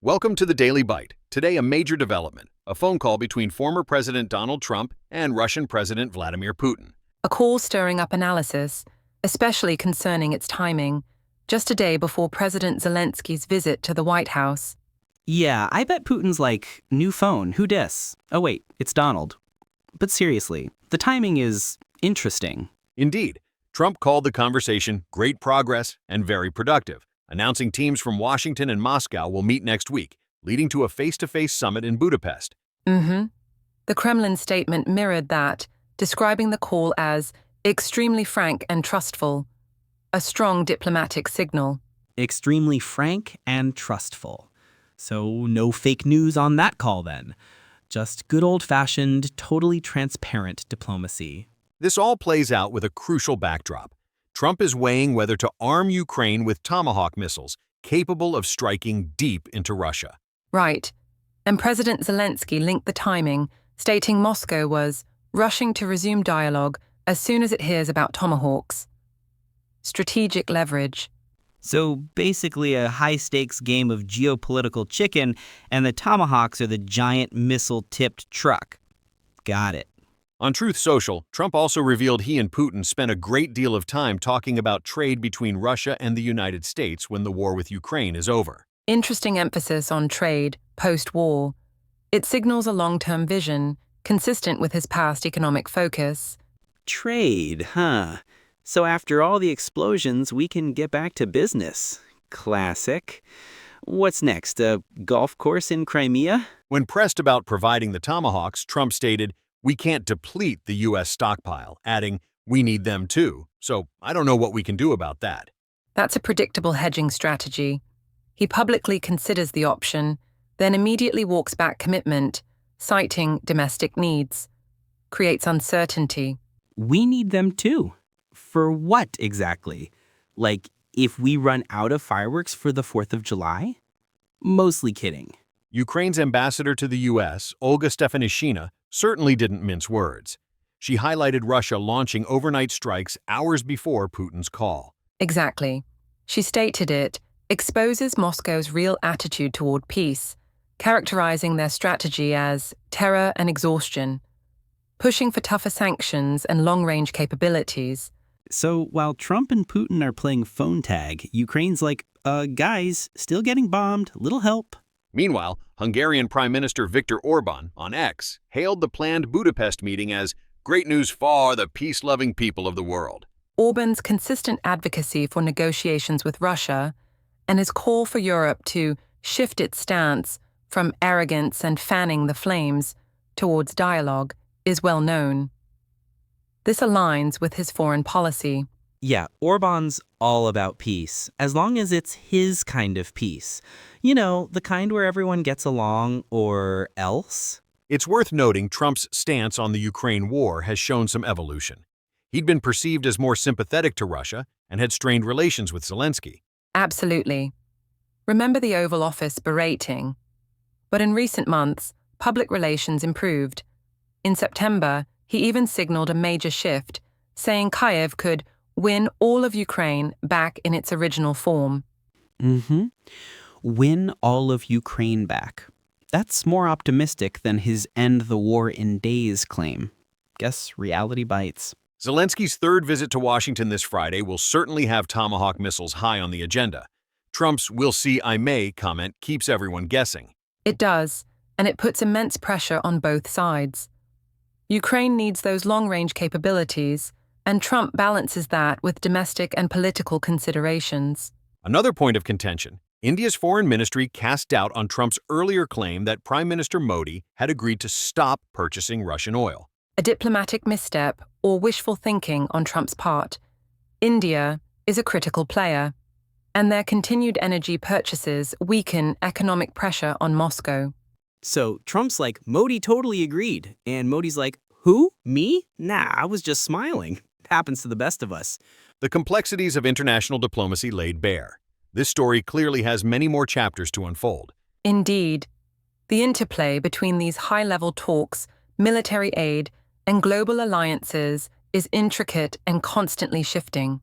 Welcome to the Daily Byte. Today, a major development, a phone call between former President Donald Trump and Russian President Vladimir Putin. A call stirring up analysis, especially concerning its timing, just a day before President Zelensky's visit to the White House. Yeah, I bet Putin's like, new phone, who dis? Oh wait, it's Donald. But seriously, the timing is interesting. Indeed, Trump called the conversation great progress and very productive, announcing teams from Washington and Moscow will meet next week, leading to a face-to-face summit in Budapest. The Kremlin statement mirrored that, describing the call as extremely frank and trustful, a strong diplomatic signal. Extremely frank and trustful. So no fake news on that call then. Just good old-fashioned, totally transparent diplomacy. This all plays out with a crucial backdrop. Trump is weighing whether to arm Ukraine with Tomahawk missiles capable of striking deep into Russia. Right. And President Zelensky linked the timing, stating Moscow was rushing to resume dialogue as soon as it hears about Tomahawks. Strategic leverage. So basically a high-stakes game of geopolitical chicken, and the Tomahawks are the giant missile-tipped truck. Got it. On Truth Social, Trump also revealed he and Putin spent a great deal of time talking about trade between Russia and the United States when the war with Ukraine is over. Interesting emphasis on trade, post-war. It signals a long-term vision, consistent with his past economic focus. Trade, huh? So after all the explosions, we can get back to business. Classic. What's next, a golf course in Crimea? When pressed about providing the Tomahawks, Trump stated, "We can't deplete the U.S. stockpile," adding, "We need them too, so I don't know what we can do about that." That's a predictable hedging strategy. He publicly considers the option, then immediately walks back commitment, citing domestic needs. Creates uncertainty. We need them too. For what exactly? Like, if we run out of fireworks for the 4th of July? Mostly kidding. Ukraine's ambassador to the U.S., Olga Stefanishina, certainly didn't mince words. She highlighted Russia launching overnight strikes hours before Putin's call. Exactly. She stated it exposes Moscow's real attitude toward peace, characterizing their strategy as terror and exhaustion, pushing for tougher sanctions and long-range capabilities. So while Trump and Putin are playing phone tag, Ukraine's like, guys, still getting bombed, little help. Meanwhile, Hungarian Prime Minister Viktor Orban, on X, hailed the planned Budapest meeting as great news for the peace-loving people of the world. Orban's consistent advocacy for negotiations with Russia and his call for Europe to shift its stance from arrogance and fanning the flames towards dialogue is well known. This aligns with his foreign policy. Yeah, Orban's all about peace, as long as it's his kind of peace. You know, the kind where everyone gets along, or else. It's worth noting Trump's stance on the Ukraine war has shown some evolution. He'd been perceived as more sympathetic to Russia and had strained relations with Zelensky. Absolutely. Remember the Oval Office berating? But in recent months, public relations improved. In September, he even signaled a major shift, saying Kyiv could win all of Ukraine back in its original form. Win all of Ukraine back. That's more optimistic than his end the war in days claim. Guess reality bites. Zelensky's third visit to Washington this Friday will certainly have Tomahawk missiles high on the agenda. Trump's "we'll see, I may" comment keeps everyone guessing. It does, and it puts immense pressure on both sides. Ukraine needs those long-range capabilities, and Trump balances that with domestic and political considerations. Another point of contention, India's foreign ministry cast doubt on Trump's earlier claim that Prime Minister Modi had agreed to stop purchasing Russian oil. A diplomatic misstep or wishful thinking on Trump's part. India is a critical player, and their continued energy purchases weaken economic pressure on Moscow. So Trump's like, Modi totally agreed. And Modi's like, who? Me? Nah, I was just smiling. Happens to the best of us. The complexities of international diplomacy laid bare. This story clearly has many more chapters to unfold. Indeed. The interplay between these high-level talks, military aid, and global alliances is intricate and constantly shifting.